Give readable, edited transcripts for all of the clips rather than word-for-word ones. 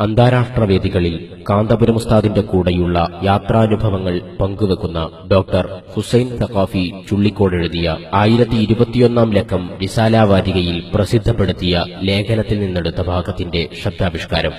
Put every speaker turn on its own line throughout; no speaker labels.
അന്താരാഷ്ട്ര വേദികളിൽ കാന്തപുരം ഉസ്താദിന്റെ കൂടെയുള്ള യാത്രാനുഭവങ്ങൾ പങ്കുവെക്കുന്ന ഡോക്ടർ ഹുസൈൻ സഖാഫി ചുള്ളിക്കോട് എഴുതിയ 1021 ലക്കം റിസാല വാരികയിൽ പ്രസിദ്ധപ്പെടുത്തിയ ലേഖനത്തിൽ നിന്നെടുത്ത ഭാഗത്തിന്റെ ശബ്ദാവിഷ്കാരം.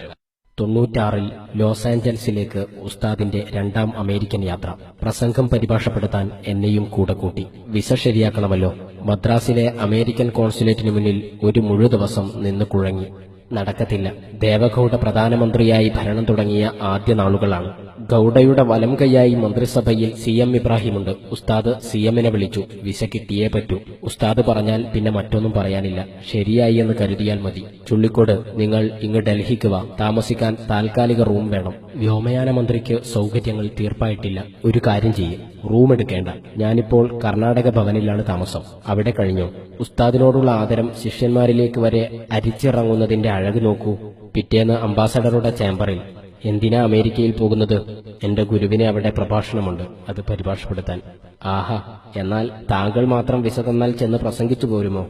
96-ൽ ലോസ് ആഞ്ചൽസിലേക്ക് ഉസ്താദിന്റെ രണ്ടാം അമേരിക്കൻ യാത്ര. പ്രസംഗം പരിഭാഷപ്പെടുത്താൻ എന്നെയും കൂടെ കൂട്ടി. വിസ ശരിയാക്കണമല്ലോ. മദ്രാസിലെ അമേരിക്കൻ കോൺസുലേറ്റിനു മുന്നിൽ ഒരു മുഴുദിവസം നിന്ന് കുഴങ്ങി. നടക്കത്തില്ല. ദേവഗൌഡ പ്രധാനമന്ത്രിയായി ഭരണം തുടങ്ങിയ ആദ്യ നാളുകളാണ്. ഗൌഡയുടെ വലം കൈയായി മന്ത്രിസഭയിൽ CM ഇബ്രാഹിമുണ്ട്. ഉസ്താദ് CMനെ വിളിച്ചു. വിസ കിട്ടിയേ പറ്റൂ. ഉസ്താദ് പറഞ്ഞാൽ പിന്നെ മറ്റൊന്നും പറയാനില്ല. ശരിയായി എന്ന് കരുതിയാൽ മതി. ചുള്ളിക്കോട്, നിങ്ങൾ ഇങ്ങ് ഡൽഹിക്ക് വാ. താമസിക്കാൻ താൽക്കാലിക റൂം വേണം. വ്യോമയാന മന്ത്രിക്ക് സൗകര്യങ്ങൾ തീർപ്പായിട്ടില്ല. ഒരു കാര്യം ചെയ്യും, റൂം എടുക്കേണ്ട. ഞാനിപ്പോൾ കർണാടക ഭവനിലാണ് താമസം. അവിടെ കഴിഞ്ഞോ? ഉസ്താദിനോടുള്ള ആദരം ശിഷ്യന്മാരിലേക്ക് വരെ അരിച്ചിറങ്ങുന്നതിന്റെ അഴക് നോക്കൂ. പിറ്റേന്ന് അംബാസഡറുടെ ചേംബറിൽ. എന്തിനാ അമേരിക്കയിൽ പോകുന്നത്? എന്റെ ഗുരുവിനെ അവിടെ പ്രഭാഷണമുണ്ട്, അത് പരിഭാഷപ്പെടുത്താൻ. ആഹാ, എന്നാൽ താങ്കൾ മാത്രം വിസ തന്നാൽ ചെന്ന് പ്രസംഗിച്ചു പോരുമോ?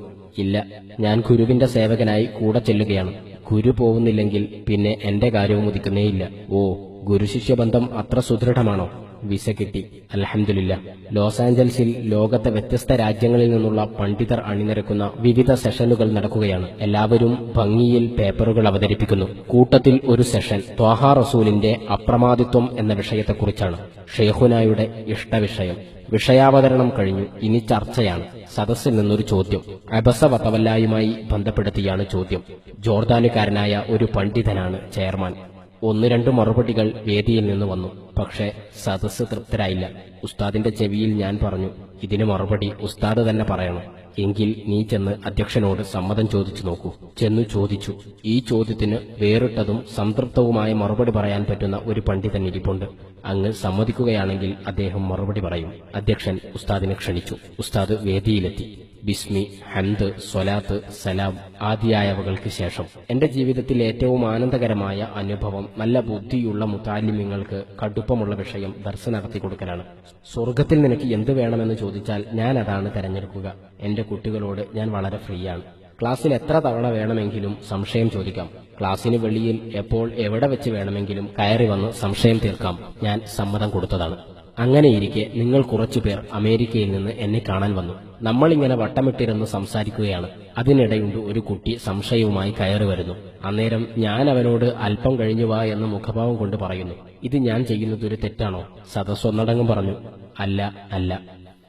ഇല്ല, ഞാൻ ഗുരുവിന്റെ സേവകനായി കൂടെ ചെല്ലുകയാണ്. ഗുരു പോകുന്നില്ലെങ്കിൽ പിന്നെ എന്റെ കാര്യവും ഉദിക്കുന്നേയില്ല. ഓ, ഗുരുശിഷ്യബന്ധം അത്ര സുദൃഢമാണോ? വിസ കിട്ടി, അൽഹംദുലില്ലാ. ലോസ് ആഞ്ചൽസിൽ ലോകത്തെ വ്യത്യസ്ത രാജ്യങ്ങളിൽ നിന്നുള്ള പണ്ഡിതർ അണിനിരക്കുന്ന വിവിധ സെഷനുകൾ നടക്കുകയാണ്. എല്ലാവരും ഭംഗിയിൽ പേപ്പറുകൾ അവതരിപ്പിക്കുന്നു. കൂട്ടത്തിൽ ഒരു സെഷൻ ത്വാഹ റസൂലിന്റെ അപ്രമാദിത്വം എന്ന വിഷയത്തെക്കുറിച്ചാണ്. ഷെയ്ഖുനായുടെ ഇഷ്ടവിഷയം. വിഷയാവതരണം കഴിഞ്ഞു. ഇനി ചർച്ചയാണ്. സദസ്സിൽ നിന്നൊരു ചോദ്യം. അബസ വതവല്ലായുമായി ബന്ധപ്പെടുത്തിയാണ് ചോദ്യം. ജോർദാനുകാരനായ ഒരു പണ്ഡിതനാണ് ചെയർമാൻ. 1-2 മറുപടികൾ വേദിയിൽ നിന്ന് വന്നു. പക്ഷേ സദസ്സ് തൃപ്തരായില്ല. ഉസ്താദിന്റെ ചെവിയിൽ ഞാൻ പറഞ്ഞു, ഇതിന് മറുപടി ഉസ്താദ് തന്നെ പറയണം. എങ്കിൽ നീ ചെന്ന് അധ്യക്ഷനോട് സമ്മതം ചോദിച്ചു നോക്കൂ. ചെന്നു ചോദിച്ചു. ഈ ചോദ്യത്തിന് വേറിട്ടതും സംതൃപ്തവുമായ മറുപടി പറയാൻ പറ്റുന്ന ഒരു പണ്ഡിതൻ ഇരിപ്പുണ്ട്. അങ്ങ് സമ്മതിക്കുകയാണെങ്കിൽ അദ്ദേഹം മറുപടി പറയും. അധ്യക്ഷൻ ഉസ്താദിനെ ക്ഷണിച്ചു. ഉസ്താദ് വേദിയിലെത്തി. ബിസ്മി, ഹംദ്, സ്വലാത്ത്, സലാം ആദിയായവകൾക്ക് ശേഷം എന്റെ ജീവിതത്തിൽ ഏറ്റവും ആനന്ദകരമായ അനുഭവം നല്ല ബുദ്ധിയുള്ള മുതാലിമ്യങ്ങൾക്ക് കടുപ്പമുള്ള വിഷയം ദർസ് നടത്തി കൊടുക്കലാണ്. സ്വർഗത്തിൽ നിനക്ക് എന്ത് വേണമെന്ന് ചോദിച്ചാൽ ഞാൻ അതാണ് തെരഞ്ഞെടുക്കുക. എന്റെ കുട്ടികളോട് ഞാൻ വളരെ ഫ്രീയാണ്. ക്ലാസ്സിൽ എത്ര തവണ വേണമെങ്കിലും സംശയം ചോദിക്കാം. ക്ലാസ്സിന് വെളിയിൽ എപ്പോൾ എവിടെ വെച്ച് വേണമെങ്കിലും കയറി വന്ന് സംശയം തീർക്കാം. ഞാൻ സമ്മതം കൊടുത്തതാണ്. അങ്ങനെയിരിക്കെ നിങ്ങൾ കുറച്ചുപേർ അമേരിക്കയിൽ നിന്ന് എന്നെ കാണാൻ വന്നു. നമ്മളിങ്ങനെ വട്ടമിട്ടിരുന്ന് സംസാരിക്കുകയാണ്. അതിനിടയുണ്ട് ഒരു കുട്ടി സംശയവുമായി കയറി വരുന്നു. അന്നേരം ഞാൻ അവനോട് അല്പം കഴിഞ്ഞു വാ എന്ന് മുഖഭാവം കൊണ്ട് പറയുന്നു. ഇത് ഞാൻ ചെയ്യുന്നത് ഒരു തെറ്റാണോ? സദസ്സ് ഒന്നടങ്കം പറഞ്ഞു, അല്ല അല്ല.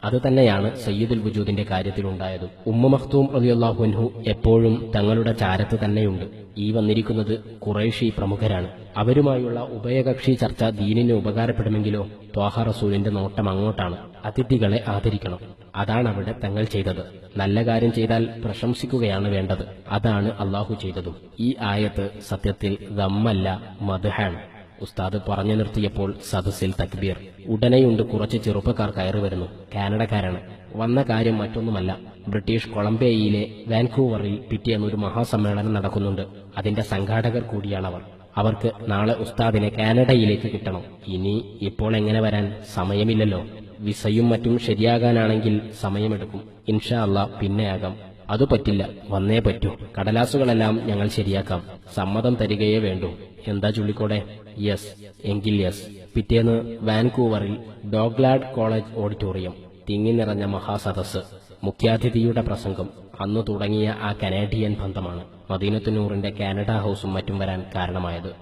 അത് തന്നെയാണ് സയ്യിദുൽ വജൂദിന്റെ കാര്യത്തിലുണ്ടായതും. ഉമ്മ മഖ്തൂം റളിയല്ലാഹു അൻഹു എപ്പോഴും തങ്ങളുടെ ചാരത്ത് തന്നെയുണ്ട്. ഈ വന്നിരിക്കുന്നത് ഖുറൈശി പ്രമുഖരാണ്. അവരുമായുള്ള ഉഭയകക്ഷി ചർച്ച ദീനിന് ഉപകാരപ്പെടുമെങ്കിലോ? ത്വാഹ റസൂലിന്റെ നോട്ടം അങ്ങോട്ടാണ്. അതിഥികളെ ആദരിക്കണം. അതാണ് അവിടെ തങ്ങൾ ചെയ്തത്. നല്ല കാര്യം ചെയ്താൽ പ്രശംസിക്കുകയാണ് വേണ്ടത്. അതാണ് അള്ളാഹു ചെയ്തതും. ഈ ആയത്ത് സത്യത്തിൽ ദമ്മല്ല, മദ്ഹാണ്. ഉസ്താദ് പറഞ്ഞു നിർത്തിയപ്പോൾ സദസ്സിൽ തക്ബീർ. ഉടനെയുണ്ട് കുറച്ച് ചെറുപ്പക്കാർ കയറി വരുന്നു. കാനഡക്കാരാണ്. വന്ന കാര്യം മറ്റൊന്നുമല്ല, ബ്രിട്ടീഷ് കൊളംബിയയിലെ വാൻകൂവറിൽ പിറ്റേന്ന് ഒരു മഹാസമ്മേളനം നടക്കുന്നുണ്ട്. അതിന്റെ സംഘാടകർ കൂടിയാണവർ. അവർക്ക് നാളെ ഉസ്താദിനെ കാനഡയിലേക്ക് കിട്ടണം. ഇനി ഇപ്പോൾ എങ്ങനെ വരാൻ? സമയമില്ലല്ലോ. വിസയും മറ്റും ശരിയാകാനാണെങ്കിൽ സമയമെടുക്കും. ഇൻഷാ അല്ലാ പിന്നെയാകാം. അത് പറ്റില്ല, വന്നേ പറ്റൂ. കടലാസുകളെല്ലാം ഞങ്ങൾ ശരിയാക്കാം. സമ്മതം തരികയേ വേണ്ടൂ. എന്താ ചുള്ളിക്കോടെ? യെസ്. എങ്കിൽ യെസ്. പിറ്റേന്ന് വാൻകൂവറിൽ ഡോഗ്ലാഡ് കോളേജ് ഓഡിറ്റോറിയം. തിങ്ങി നിറഞ്ഞ മഹാസദസ്. മുഖ്യാതിഥിയുടെ പ്രസംഗം. അന്നു തുടങ്ങിയ ആ കനേഡിയൻ ബന്ധമാണ് മദീനത്തുനൂറിന്റെ കാനഡ ഹൌസും മറ്റും വരാൻ കാരണമായത്.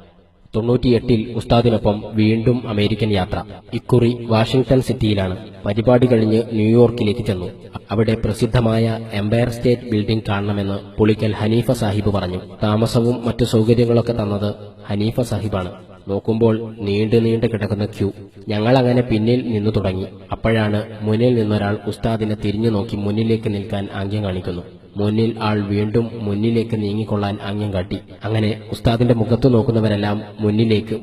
98-ൽ ഉസ്താദിനൊപ്പം വീണ്ടും അമേരിക്കൻ യാത്ര. ഇക്കുറി വാഷിംഗ്ടൺ സിറ്റിയിലാണ്. പരിപാടി കഴിഞ്ഞ് ന്യൂയോർക്കിലേക്ക് ചെന്നു. അവിടെ പ്രസിദ്ധമായ എംപയർ സ്റ്റേറ്റ് ബിൽഡിംഗ് കാണണമെന്ന് പുളിക്കൽ ഹനീഫ സാഹിബ് പറഞ്ഞു. താമസവും മറ്റു സൗകര്യങ്ങളൊക്കെ തന്നത് ഹനീഫ സാഹിബാണ്. നോക്കുമ്പോൾ നീണ്ടു കിടക്കുന്ന ക്യൂ. ഞങ്ങൾ അങ്ങനെ പിന്നിൽ നിന്നു തുടങ്ങി. അപ്പോഴാണ് മുന്നിൽ നിന്നൊരാൾ ഉസ്താദിനെ തിരിഞ്ഞു നോക്കി മുന്നിലേക്ക് നിൽക്കാൻ ആംഗ്യം കാണിക്കുന്നു. മുന്നിൽ ആൾ വീണ്ടും മുന്നിലേക്ക് നീങ്ങിക്കൊള്ളാൻ ആംഗ്യം കാട്ടി. അങ്ങനെ ഉസ്താദിന്റെ മുഖത്തു നോക്കുന്നവരെല്ലാം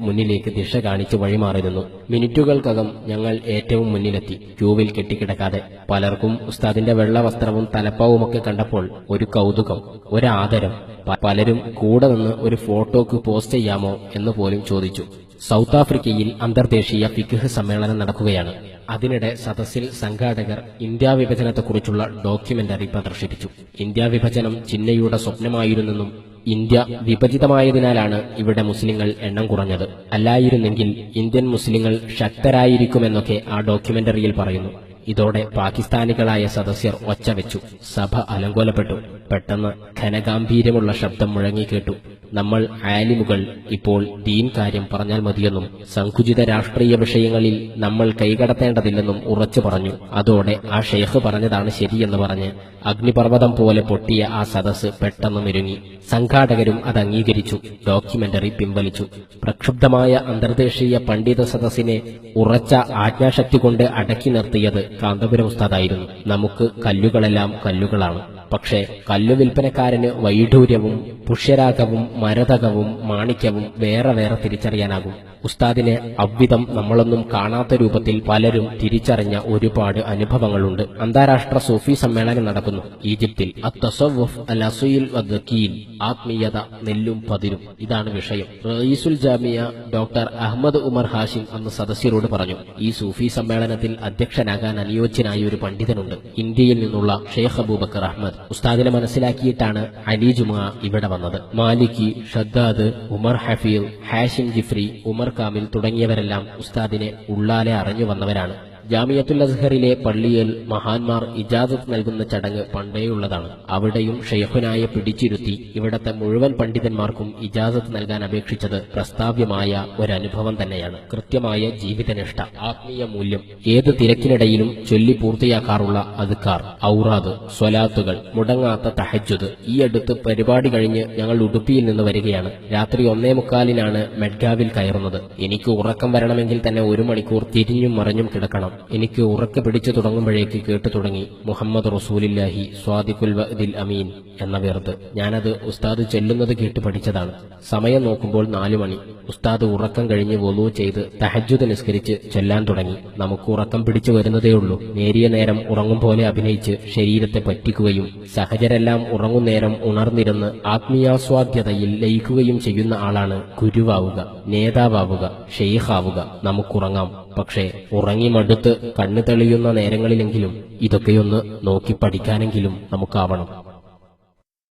മുന്നിലേക്ക് ദിശ കാണിച്ച് വഴിമാറി നിന്നു. മിനിറ്റുകൾക്കകം ഞങ്ങൾ ഏറ്റവും മുന്നിലെത്തി. ക്യൂവിൽ കെട്ടിക്കിടക്കാതെ. പലർക്കും ഉസ്താദിന്റെ വെള്ള വസ്ത്രവും തലപ്പാവുമൊക്കെ കണ്ടപ്പോൾ ഒരു കൗതുകം, ഒരാദരം. പലരും കൂടെ നിന്ന് ഒരു ഫോട്ടോക്ക് പോസ്റ്റ് ചെയ്യാമോ എന്ന് പോലും ചോദിച്ചു. സൗത്ത് ആഫ്രിക്കയിൽ അന്തർദേശീയ ഫിഖ്ഹ് സമ്മേളനം നടക്കുകയാണ്. അതിനിടെ സദസ്സിൽ സംഘാടകർ ഇന്ത്യാ വിഭജനത്തെക്കുറിച്ചുള്ള ഡോക്യുമെന്ററി പ്രദർശിപ്പിച്ചു. ഇന്ത്യാ വിഭജനം ചിന്നയുടെ സ്വപ്നമായിരുന്നെന്നും ഇന്ത്യ വിഭജിതമായതിനാലാണ് ഇവിടെ മുസ്ലിങ്ങൾ എണ്ണം കുറഞ്ഞത്. അല്ലായിരുന്നെങ്കിൽ ഇന്ത്യൻ മുസ്ലിങ്ങൾ ശക്തരായിരിക്കുമെന്നൊക്കെ ആ ഡോക്യുമെന്ററിയിൽ പറയുന്നു. ഇതോടെ പാകിസ്ഥാനികളായ സദസ്യർ ഒച്ചവെച്ചു. സഭ അലങ്കോലപ്പെട്ടു. പെട്ടെന്ന് ഘനഗാംഭീര്യമുള്ള ശബ്ദം മുഴങ്ങിക്കേട്ടു. നമ്മൾ ആലിമുകൾ ഇപ്പോൾ ദീൻ കാര്യം പറഞ്ഞാൽ മതിയെന്നും സങ്കുചിത രാഷ്ട്രീയ വിഷയങ്ങളിൽ നമ്മൾ കൈകടത്തേണ്ടതില്ലെന്നും ഉറച്ചു പറഞ്ഞു. അതോടെ ആ ഷെയ്ഖ് പറഞ്ഞതാണ് ശരിയെന്ന് പറഞ്ഞ് അഗ്നിപർവ്വതം പോലെ പൊട്ടിയ ആ സദസ്സ് പെട്ടെന്ന് മെരുങ്ങി. സംഘാടകരും അത് അംഗീകരിച്ചു. ഡോക്യുമെന്ററി പിൻവലിച്ചു. പ്രക്ഷുബ്ധമായ അന്തർദേശീയ പണ്ഡിത സദസ്സിനെ ഉറച്ച ആജ്ഞാശക്തി കൊണ്ട് അടക്കി നിർത്തിയത് കാന്തപുരം ഉസ്താദായിരുന്നു. നമുക്ക് കല്ലുകളെല്ലാം കല്ലുകളാണ്. പക്ഷേ കല്ലു വിൽപ്പനക്കാരന് വൈഡൂര്യവും പുഷ്യരാഗവും മരതകവും മാണിക്യവും വേറെ വേറെ തിരിച്ചറിയാനാകും. ഉസ്താദിനെ അவ்விധം നമ്മളൊന്നും കാണാത്ത രൂപത്തിൽ പലരും തിരിച്ചറിഞ്ഞ ഒരുപാട് അനുഭവങ്ങളുണ്ട്. അന്താരാഷ്ട്ര സൂഫി സമ്മേളനം നടക്കുന്നു ഈജിപ്തിൽ. അത്തസവുഫ് അൽ അസീൽ വദ്ദക്കീൽ, ആത്മീയത നെല്ലും പതിരും. ഇതാണ് വിഷയം. റയീസുൽ ജാമിയ ഡോക്ടർ അഹമ്മദ് ഉമർ ഹാഷിം അന്ന് സദസ്യരോട് പറഞ്ഞു, ഈ സൂഫി സമ്മേളനത്തിൽ അധ്യക്ഷനാകാൻ അനുയോജ്യനായ ഒരു പണ്ഡിതനുണ്ട്. ഇന്ത്യയിൽ നിന്നുള്ള ഷെയ്ഖ് അബൂബക്കർ അഹമ്മദ്. ഉസ്താദിനെ മനസ്സിലാക്കിയിട്ടാണ് അലി ജുമുഅ ഇവിടെ വന്നത്. മാലിക്കി, ഷദ്ദാദ്, ഉമർ ഹഫീൽ, ഹാഷിം ജിഫ്രി, ഉമർ കാമിൽ തുടങ്ങിയവരെല്ലാം ഉസ്താദിനെ ഉള്ളാലെ അറിഞ്ഞു വന്നവരാണ്. ജാമിയത്തുൽ അസ്ഹറിലെ പള്ളിയിൽ മഹാന്മാർ ഇജാസത്ത് നൽകുന്ന ചടങ്ങ് പണ്ടേയുള്ളതാണ്. അവിടെയും ഷെയ്ഖുനായെ പിടിച്ചിരുത്തി ഇവിടത്തെ മുഴുവൻ പണ്ഡിതന്മാർക്കും ഇജാസത്ത് നൽകാൻ അപേക്ഷിച്ചത് പ്രസ്താവ്യമായ ഒരനുഭവം തന്നെയാണ്. കൃത്യമായ ജീവിതനിഷ്ഠ, ആത്മീയ മൂല്യം, ഏത് തിരക്കിനിടയിലും ചൊല്ലി പൂർത്തിയാക്കാറുള്ള അദ്കാർ, ഔറാദ്, സ്വലാത്തുകൾ, മുടങ്ങാത്ത തഹജ്ജുദ്. ഈ അടുത്ത് പരിപാടി കഴിഞ്ഞ് ഞങ്ങൾ ഉടുപ്പിയിൽ നിന്ന് വരികയാണ്. രാത്രി 1:45 മെഡ്ഗാവിൽ കയറുന്നത്. എനിക്ക് ഉറക്കം വരണമെങ്കിൽ തന്നെ 1 മണിക്കൂർ തിരിഞ്ഞും മറിഞ്ഞും കിടക്കണം. എനിക്ക് ഉറക്കെ പിടിച്ചു തുടങ്ങുമ്പോഴേക്ക് കേട്ടു തുടങ്ങി മുഹമ്മദ് റസൂലുള്ളാഹി സ്വാദിഖുൽ വഅദിൽ അമീൻ എന്ന വെറുതെ. ഞാനത് ഉസ്താദ് ചെല്ലുന്നത് കേട്ട് പഠിച്ചതാണ്. സമയം നോക്കുമ്പോൾ 4 മണി. ഉസ്താദ് ഉറക്കം കഴിഞ്ഞ് വുളൂ ചെയ്ത് തഹജ്ജുദ് നിസ്കരിച്ച് ചൊല്ലാൻ തുടങ്ങി. നമുക്ക് ഉറക്കം പിടിച്ചു വരുന്നതേയുള്ളൂ. നേരിയ നേരം ഉറങ്ങും പോലെ അഭിനയിച്ച് ശരീരത്തെ പറ്റിക്കുകയും സഹചരെല്ലാം ഉറങ്ങുന്നേരം ഉണർന്നിരുന്ന് ആത്മീയാസ്വാദ്യതയിൽ ലയിക്കുകയും ചെയ്യുന്ന ആളാണ് ഗുരുവാവുക, നേതാവാവുക, ഷെയ്ഖാവുക. നമുക്കുറങ്ങാം. പക്ഷേ ഉറങ്ങി മടുത്ത് കണ്ണു തെളിയുന്ന നേരങ്ങളിലെങ്കിലും ഇതൊക്കെയൊന്ന് നോക്കി പഠിക്കാനെങ്കിലും നമുക്കാവണം.